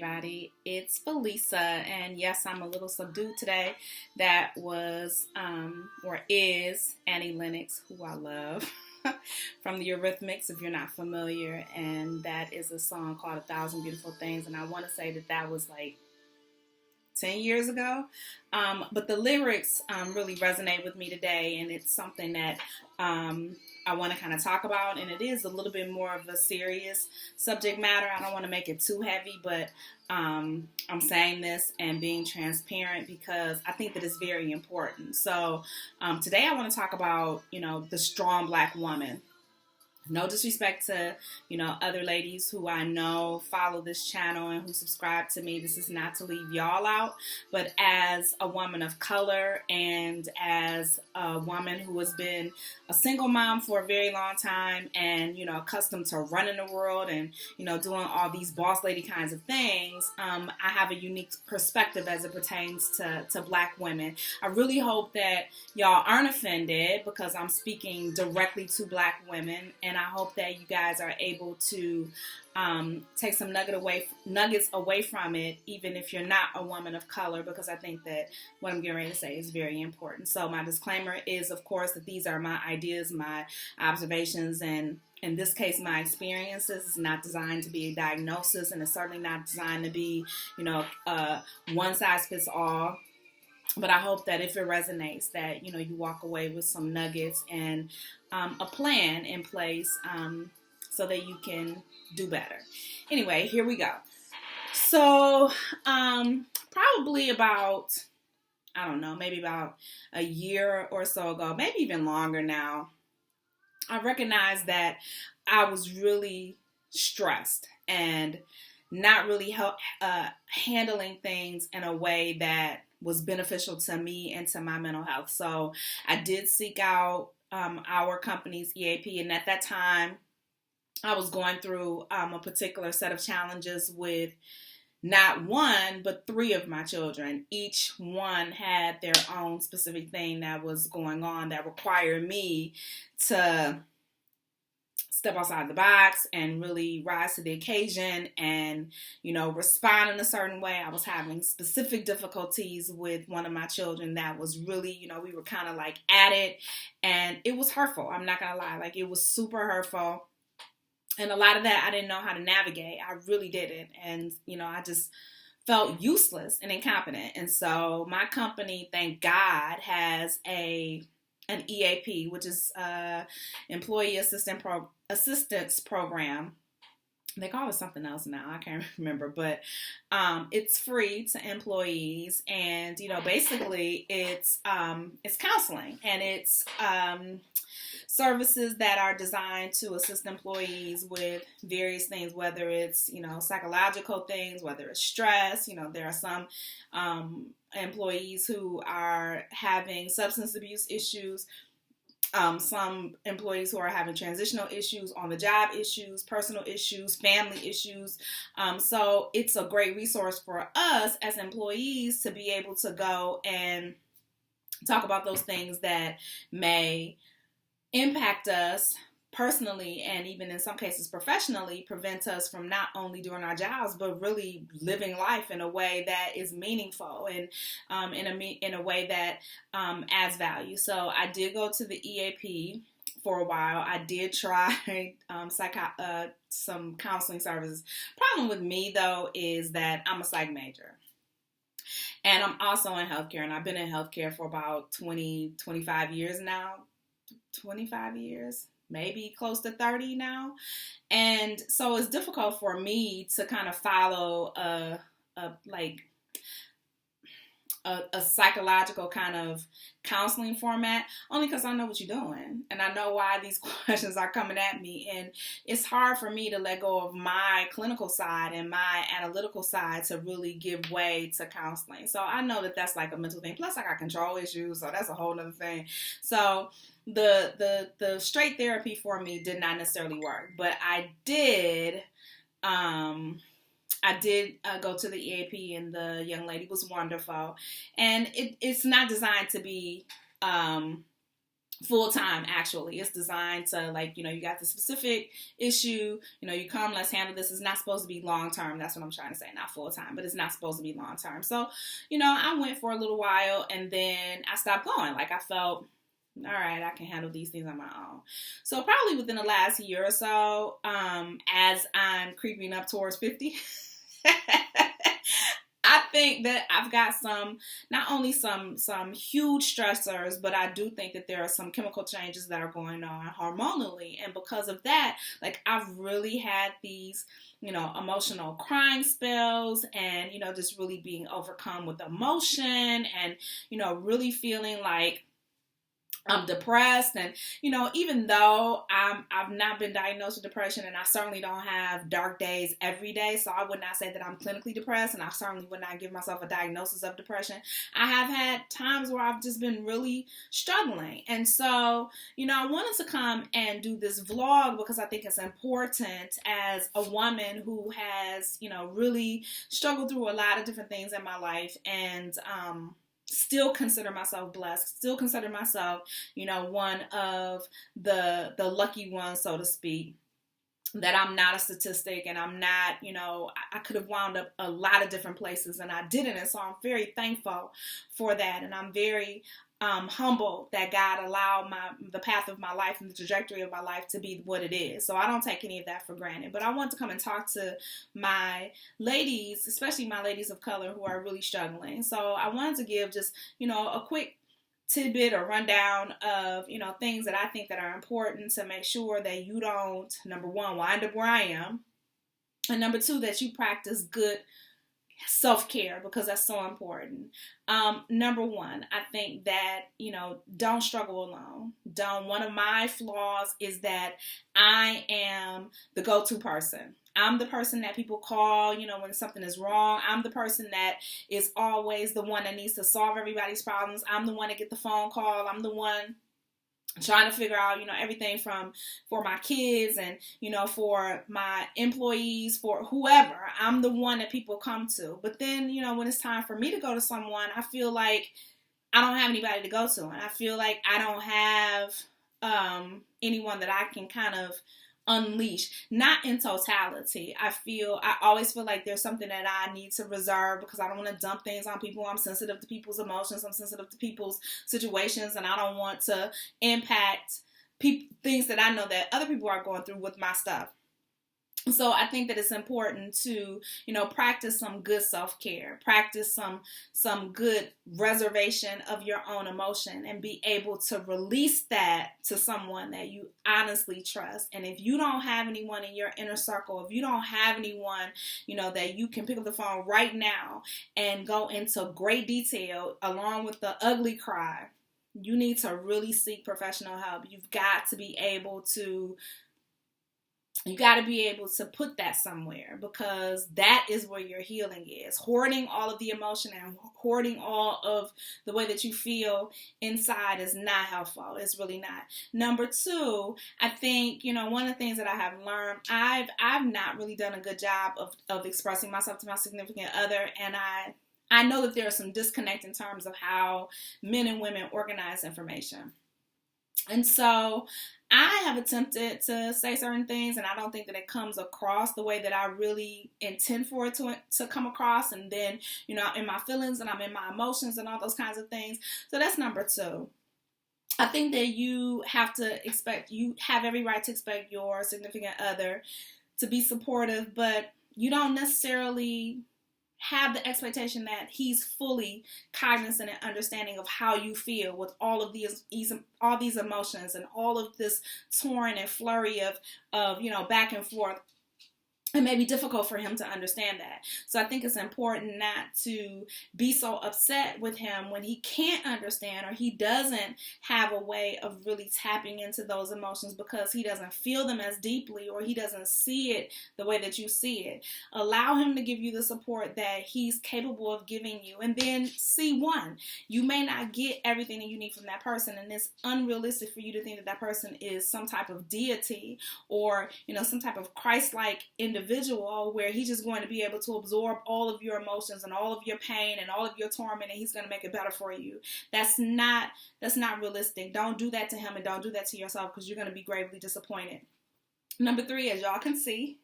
everybody. It's Felisa, and yes, I'm a little subdued today. That was, or is, Annie Lennox, who I love, from the Eurythmics, if you're not familiar, and that is a song called A Thousand Beautiful Things, and I want to say that that was like 10 years ago. But the lyrics really resonate with me today, and it's something that I want to kind of talk about, and it is a little bit more of a serious subject matter. I don't want to make it too heavy, but I'm saying this and being transparent because I think that it's very important. So today I want to talk about, the strong Black woman. No disrespect to, other ladies who I know follow this channel and who subscribe to me. This is not to leave y'all out, but as a woman of color and as a woman who has been a single mom for a very long time and, accustomed to running the world and, doing all these boss lady kinds of things, I have a unique perspective as it pertains to Black women. I really hope that y'all aren't offended because I'm speaking directly to Black women, and I hope that you guys are able to take some nuggets away from it, even if you're not a woman of color, because I think that what I'm getting ready to say is very important. So my disclaimer is, of course, that these are my ideas, my observations, and in this case, my experiences. Is not designed to be a diagnosis, and it's certainly not designed to be, one size fits all. But I hope that if it resonates, that, you walk away with some nuggets and a plan in place so that you can do better. Anyway, here we go. So probably about, I don't know, maybe about a year or so ago, maybe even longer now, I recognized that I was really stressed and not really handling things in a way that was beneficial to me and to my mental health. So I did seek out our company's EAP, and at that time, I was going through a particular set of challenges with not one, but three of my children. Each one had their own specific thing that was going on that required me to step outside the box and really rise to the occasion and, respond in a certain way. I was having specific difficulties with one of my children that was really, we were kind of like at it, and it was hurtful. I'm not going to lie. Like, it was super hurtful. And a lot of that I didn't know how to navigate. I really didn't. And, I just felt useless and incompetent. And so my company, thank God, has an EAP, which is Employee Assistance Program. They call it something else now. I can't remember, but it's free to employees, and basically it's counseling, and it's services that are designed to assist employees with various things, whether it's psychological things, whether it's stress. There are some employees who are having substance abuse issues. Some employees who are having transitional issues, on the job issues, personal issues, family issues. So it's a great resource for us as employees to be able to go and talk about those things that may impact us personally, and even in some cases professionally, prevent us from not only doing our jobs, but really living life in a way that is meaningful and in a way that adds value. So I did go to the EAP for a while. I did try some counseling services. Problem with me, though, is that I'm a psych major. And I'm also in healthcare, and I've been in healthcare for about 25 years now. 25 years, maybe close to 30 now. And so it's difficult for me to kind of follow a psychological kind of counseling format, only because I know what you're doing and I know why these questions are coming at me, and it's hard for me to let go of my clinical side and my analytical side to really give way to counseling. So I know that that's like a mental thing, plus I got control issues, so that's a whole other thing. So the straight therapy for me did not necessarily work, but I did go to the EAP, and the young lady was wonderful. And it's not designed to be full time. Actually, it's designed to, like, you got the specific issue, you come, let's handle this. It's not supposed to be long term. That's what I'm trying to say. Not full time, but it's not supposed to be long term. So, I went for a little while, and then I stopped going. Like, I felt, all right, I can handle these things on my own. So probably within the last year or so, as I'm creeping up towards 50, I think that I've got not only some huge stressors, but I do think that there are some chemical changes that are going on hormonally. And because of that, like, I've really had these, emotional crying spells, and, just really being overcome with emotion, and, really feeling like I'm depressed. And, even though I've not been diagnosed with depression, and I certainly don't have dark days every day, so I would not say that I'm clinically depressed, and I certainly would not give myself a diagnosis of depression. I have had times where I've just been really struggling. And so, I wanted to come and do this vlog because I think it's important as a woman who has, really struggled through a lot of different things in my life, and, still consider myself blessed, still consider myself, one of the lucky ones, so to speak, that I'm not a statistic, and I'm not, I could have wound up a lot of different places, and I didn't. And so I'm very thankful for that. And I'm very humble that God allowed the path of my life and the trajectory of my life to be what it is. So I don't take any of that for granted. But I want to come and talk to my ladies, especially my ladies of color, who are really struggling. So I wanted to give just, a quick tidbit or rundown of, things that I think that are important to make sure that you don't, number one, wind up where I am, and number two, that you practice good self-care, because that's so important. Number one, I think that, don't struggle alone. One of my flaws is that I am the go-to person. I'm the person that people call, when something is wrong. I'm the person that is always the one that needs to solve everybody's problems. I'm the one that get the phone call. I'm the one trying to figure out, everything for my kids, and, for my employees, for whoever. I'm the one that people come to. But then, when it's time for me to go to someone, I feel like I don't have anybody to go to. And I feel like I don't have anyone that I can kind of unleash, not in totality. I always feel like there's something that I need to reserve, because I don't want to dump things on people. I'm sensitive to people's emotions. I'm sensitive to people's situations, and I don't want to impact things that I know that other people are going through with my stuff. So I think that it's important to, practice some good self-care, practice some good reservation of your own emotion, and be able to release that to someone that you honestly trust. And if you don't have anyone in your inner circle, if you don't have anyone, that you can pick up the phone right now and go into great detail along with the ugly cry, you need to really seek professional help. You've got to be able to put that somewhere, because that is where your healing is. Hoarding all of the emotion and hoarding all of the way that you feel inside is not helpful. It's really not. Number two, I think, one of the things that I have learned, I've not really done a good job of expressing myself to my significant other, and I know that there's some disconnect in terms of how men and women organize information. And so I have attempted to say certain things, and I don't think that it comes across the way that I really intend for it to come across. And then, I'm in my feelings, and I'm in my emotions, and all those kinds of things. So that's number two. I think that you have every right to expect your significant other to be supportive, but you don't necessarily have the expectation that he's fully cognizant and understanding of how you feel with all these emotions and all of this torn and flurry of back and forth. It may be difficult for him to understand that. So I think it's important not to be so upset with him when he can't understand, or he doesn't have a way of really tapping into those emotions because he doesn't feel them as deeply, or he doesn't see it the way that you see it. Allow him to give you the support that he's capable of giving you. And then C1, you may not get everything that you need from that person, and it's unrealistic for you to think that that person is some type of deity or, some type of Christ-like individual individual where he's just going to be able to absorb all of your emotions and all of your pain and all of your torment, and he's going to make it better for you. That's not realistic. Don't do that to him, and don't do that to yourself, because you're going to be gravely disappointed. Number 3, as y'all can see,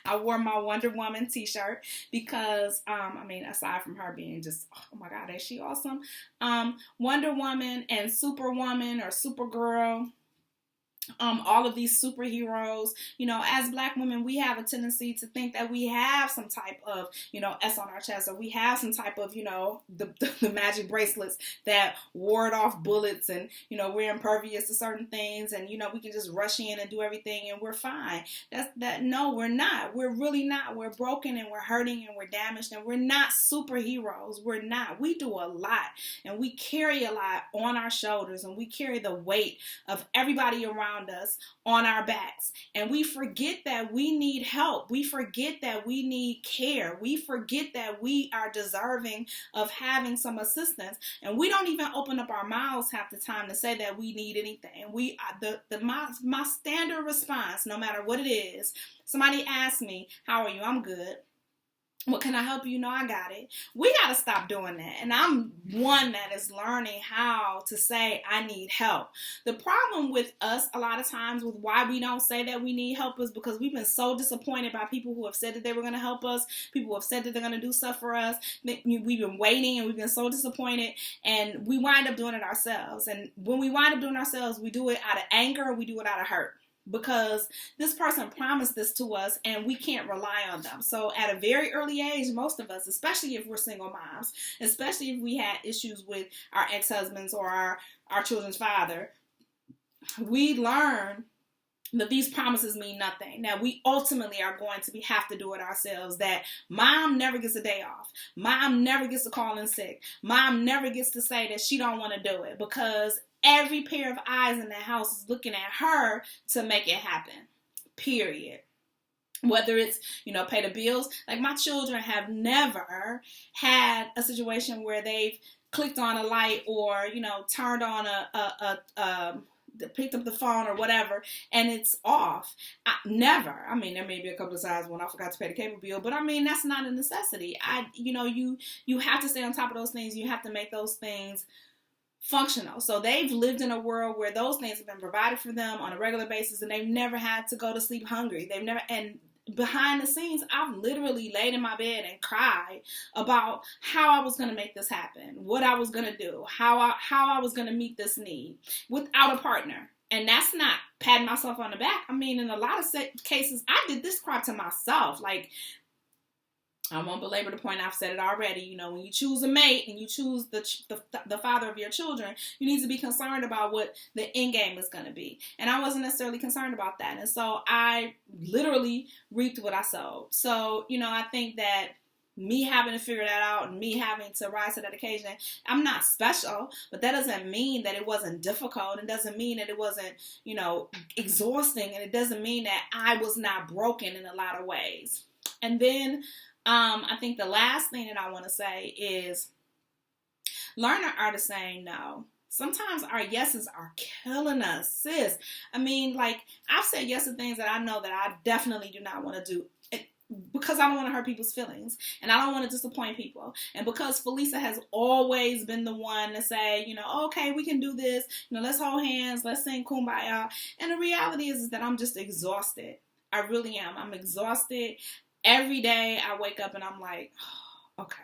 I wore my Wonder Woman t-shirt because, aside from her being just, oh my God, is she awesome? Wonder Woman and Superwoman or Supergirl, all of these superheroes, as Black women, we have a tendency to think that we have some type of, S on our chest, or we have some type of, the magic bracelets that ward off bullets, and, we're impervious to certain things, and, we can just rush in and do everything and we're fine. No, we're not. We're really not. We're broken and we're hurting and we're damaged, and we're not superheroes. We're not. We do a lot, and we carry a lot on our shoulders, and we carry the weight of everybody around us on our backs, and we forget that we need help. We forget that we need care. We forget that we are deserving of having some assistance, and we don't even open up our mouths half the time to say that we need anything. My standard response, no matter what it is, somebody asks me, "How are you?" "I'm good." "What can I help you?" "No, I got it." We got to stop doing that. And I'm one that is learning how to say, I need help. The problem with us a lot of times with why we don't say that we need help is because we've been so disappointed by people who have said that they were going to help us. People who have said that they're going to do stuff for us. We've been waiting, and we've been so disappointed, and we wind up doing it ourselves. And when we wind up doing it ourselves, we do it out of anger, or we do it out of hurt, because this person promised this to us and we can't rely on them. So at a very early age, most of us, especially if we're single moms, especially if we had issues with our ex-husbands or our children's father, we learn that these promises mean nothing, that we ultimately are going to have to do it ourselves, that mom never gets a day off, mom never gets to call in sick, mom never gets to say that she don't want to do it, because every pair of eyes in that house is looking at her to make it happen, period. Whether it's, pay the bills. Like, my children have never had a situation where they've clicked on a light or, turned on picked up the phone or whatever, and it's off. Never. There may be a couple of times when I forgot to pay the cable bill, but that's not a necessity. You have to stay on top of those things. You have to make those things functional. So they've lived in a world where those things have been provided for them on a regular basis, and they've never had to go to sleep hungry. And behind the scenes, I've literally laid in my bed and cried about how I was going to make this happen, what I was going to do, how I was going to meet this need without a partner. And that's not patting myself on the back. In a lot of cases, I did this cry to myself. Like, I won't belabor the point. I've said it already. When you choose a mate and you choose the father of your children, you need to be concerned about what the end game is going to be. And I wasn't necessarily concerned about that. And so I literally reaped what I sowed. So, I think that me having to figure that out and me having to rise to that occasion, I'm not special, but that doesn't mean that it wasn't difficult. It doesn't mean that it wasn't, exhausting. And it doesn't mean that I was not broken in a lot of ways. And then I think the last thing that I want to say is learn the art of saying no. Sometimes our yeses are killing us, sis. I've said yes to things that I know that I definitely do not want to do, because I don't want to hurt people's feelings, and I don't want to disappoint people. And because Felisa has always been the one to say, okay, we can do this, let's hold hands, let's sing Kumbaya. And the reality is that I'm just exhausted. I really am. I'm exhausted. Every day I wake up and I'm like, okay,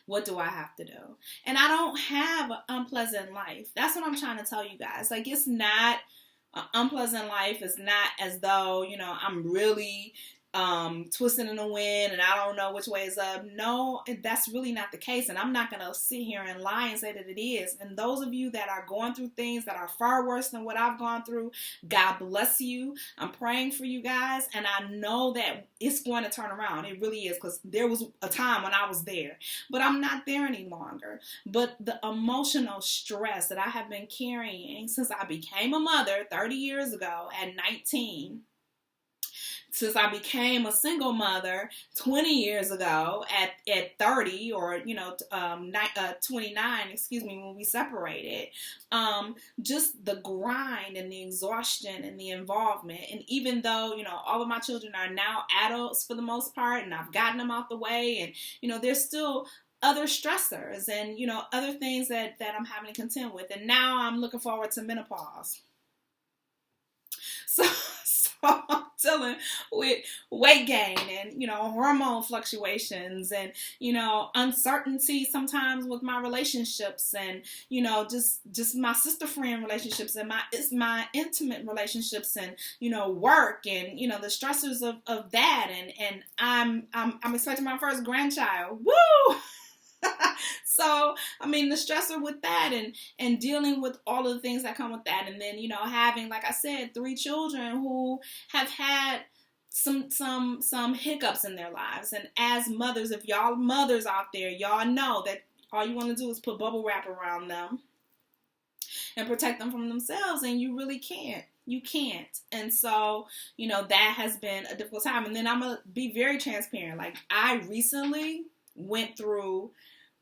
what do I have to do? And I don't have an unpleasant life. That's what I'm trying to tell you guys. It's not an unpleasant life. It's not as though, I'm really twisting in the wind and I don't know which way is up. No, that's really not the case. And I'm not going to sit here and lie and say that it is. And those of you that are going through things that are far worse than what I've gone through, God bless you. I'm praying for you guys. And I know that it's going to turn around. It really is, because there was a time when I was there, but I'm not there any longer. But the emotional stress that I have been carrying since I became a mother 30 years ago at 19, since I became a single mother 20 years ago at 30 or, 29, excuse me, when we separated, just the grind and the exhaustion and the involvement. And even though, all of my children are now adults for the most part, and I've gotten them out the way, and, there's still other stressors and, other things that I'm having to contend with. And now I'm looking forward to menopause. So I'm dealing with weight gain and, hormone fluctuations and, uncertainty sometimes with my relationships and, just my sister friend relationships and my intimate relationships and, work and, the stressors of that. And I'm expecting my first grandchild. Woo! So, the stressor with that and dealing with all of the things that come with that. And then, having, like I said, 3 children who have had some hiccups in their lives. And as mothers, if y'all mothers out there, y'all know that all you want to do is put bubble wrap around them and protect them from themselves. And you really can't. You can't. And so, that has been a difficult time. And then I'm going to be very transparent. Like, I recently went through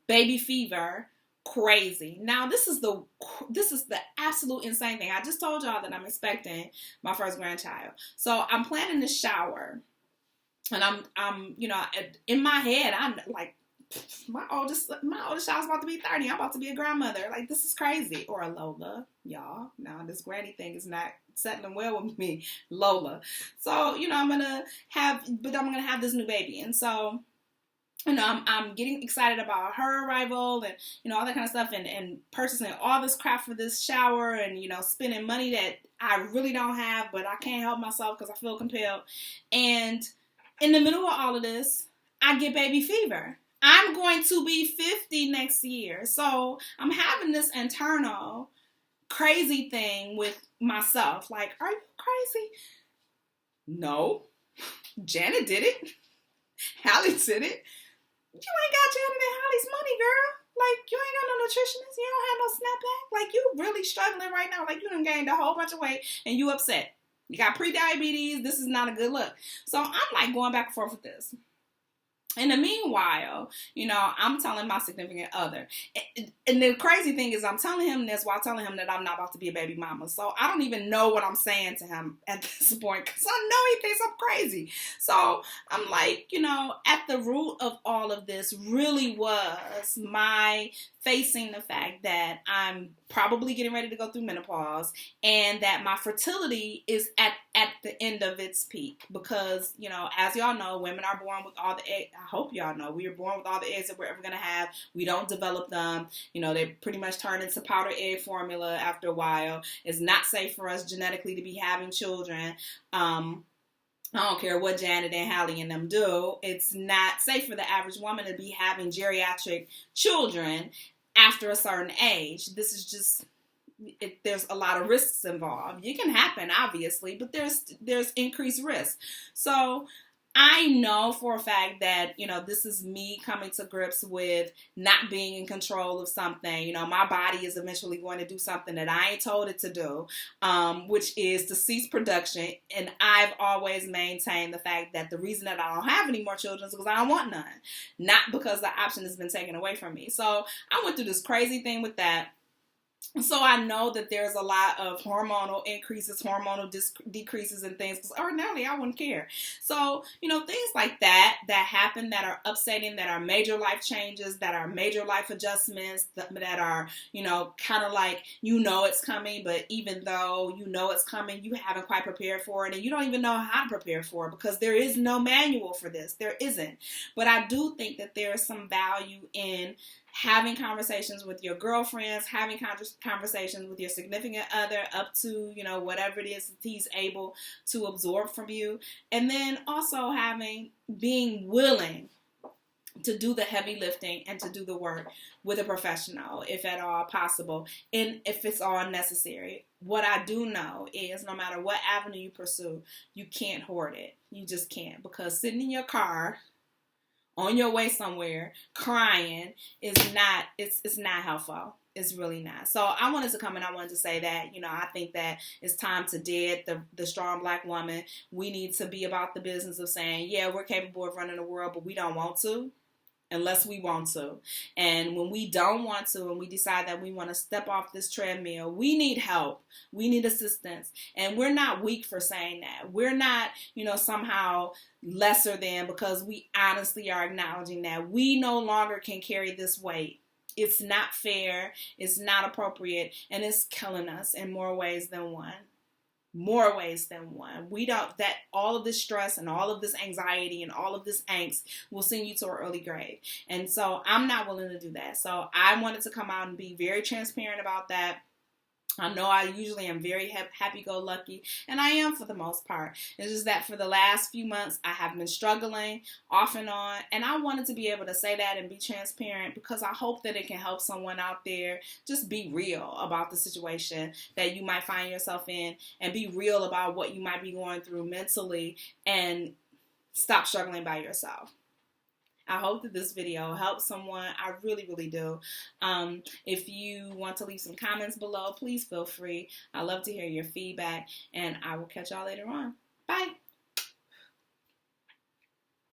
baby fever crazy. Now, this is the absolute insane thing. I just told y'all that I'm expecting my first grandchild. So I'm planning to shower. And I'm in my head, I'm like, my oldest child's about to be 30. I'm about to be a grandmother. Like, this is crazy. Or a Lola, y'all. Now, this granny thing is not settling well with me. Lola. So, I'm going to have this new baby. And so, I'm getting excited about her arrival and, all that kind of stuff and purchasing all this crap for this shower and, spending money that I really don't have, but I can't help myself because I feel compelled. And in the middle of all of this, I get baby fever. I'm going to be 50 next year. So I'm having this internal crazy thing with myself. Like, are you crazy? No. Janet did it. Hallie did it. You ain't got Janet and Hallie's money, girl. Like, you ain't got no nutritionist. You don't have no snapback. Like, you really struggling right now. Like, you done gained a whole bunch of weight and you upset. You got pre-diabetes. This is not a good look. So I'm like going back and forth with this. In the meanwhile, I'm telling my significant other. And the crazy thing is I'm telling him this while telling him that I'm not about to be a baby mama. So I don't even know what I'm saying to him at this point because I know he thinks I'm crazy. So I'm like, at the root of all of this really was my facing the fact that I'm probably getting ready to go through menopause and that my fertility is at the end of its peak because, as y'all know, women are born with all the eggs. I hope y'all know we are born with all the eggs that we're ever going to have. We don't develop them. They pretty much turn into powdered egg formula after a while. It's not safe for us genetically to be having children. I don't care what Janet and Hallie and them do. It's not safe for the average woman to be having geriatric children after a certain age. This is just, there's a lot of risks involved. It can happen, obviously, but there's increased risk. So I know for a fact that, this is me coming to grips with not being in control of something. My body is eventually going to do something that I ain't told it to do, which is to cease production. And I've always maintained the fact that the reason that I don't have any more children is because I don't want none, not because the option has been taken away from me. So I went through this crazy thing with that. So I know that there's a lot of hormonal increases, hormonal decreases and things, because ordinarily I wouldn't care. So, things like that happen, that are upsetting, that are major life changes, that are major life adjustments, that are, kind of like, it's coming, but even though it's coming, you haven't quite prepared for it, and you don't even know how to prepare for it, because there is no manual for this. There isn't. But I do think that there is some value in having conversations with your girlfriends, having conversations with your significant other up to, whatever it is that he's able to absorb from you. And then also being willing to do the heavy lifting and to do the work with a professional, if at all possible, and if it's all necessary. What I do know is no matter what avenue you pursue, you can't hoard it. You just can't, because sitting in your car on your way somewhere crying is not, it's not helpful. It's really not. So I wanted to come and I wanted to say that, I think that it's time to dead the strong black woman. We need to be about the business of saying, yeah, we're capable of running the world, but we don't want to unless we want to. And when we don't want to and we decide that we want to step off this treadmill, we need help. We need assistance. And we're not weak for saying that. We're not, somehow lesser than, because we honestly are acknowledging that we no longer can carry this weight. It's not fair, it's not appropriate, and it's killing us in more ways than one. More ways than one. That all of this stress and all of this anxiety and all of this angst will send you to an early grave. And so I'm not willing to do that. So I wanted to come out and be very transparent about that. I know I usually am very happy-go-lucky, and I am for the most part. It's just that for the last few months, I have been struggling off and on, and I wanted to be able to say that and be transparent because I hope that it can help someone out there just be real about the situation that you might find yourself in and be real about what you might be going through mentally and stop struggling by yourself. I hope that this video helps someone. I really, really do. If you want to leave some comments below, please feel free. I love to hear your feedback, and I will catch y'all later on. Bye.